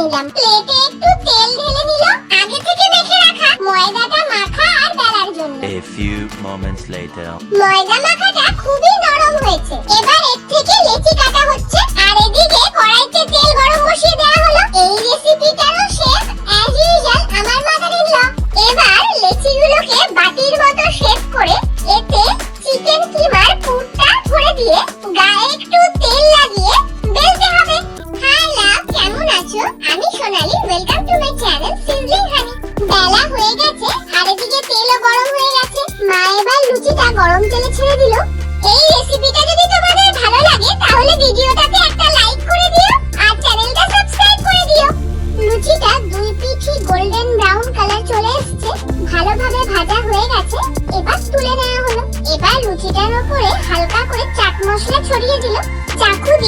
নিলাম। প্লেটে একটু তেল ঢেলে নিল। আগে থেকে মেখে রাখা ময়দাটা মাখা আর বেলার জন্য। A few moments later. ময়দা মাখাটা খুবই নরম হয়েছে। এবার এর থেকে লেচি কাটা হচ্ছে। আর এদিকে কড়াইতে তেল গরম বসিয়ে দেওয়া হলো। এই রেসিপিটারও শেফ অ্যাজ ইউজুয়াল আমার মাদার-ইন-ল। এবার লেচিগুলোকে বাটির মতো শেপ করে এতে চিকেন কিমার পুরটা ভরে দিয়ে গায়ে একটু তেল লাগিয়ে বেলতে হবে। হাই লাভ, কেমন আছো? আমি Sonali, welcome to my channel Sizzling Honey. বেলা হয়ে গেছে আর এদিকে তেলও গরম হয়ে গেছে। মা এবার লুচিটা গরম তেলে ছেড়ে দিল। এই রেসিপিটা যদি তোমাদের ভালো লাগে তাহলে ভিডিওটাতে একটা লাইক করে দিও আর চ্যানেলটা সাবস্ক্রাইব করে দিও। লুচিটা দুই পিঠই গোল্ডেন ব্রাউন কালার চলে এসেছে, ভালোভাবে ভাজা হয়ে গেছে। এবার তুলে নেওয়া হলো। এবার লুচিটার উপরে হালকা করে চাট মশলা ছড়িয়ে দিল। চাকু দিয়ে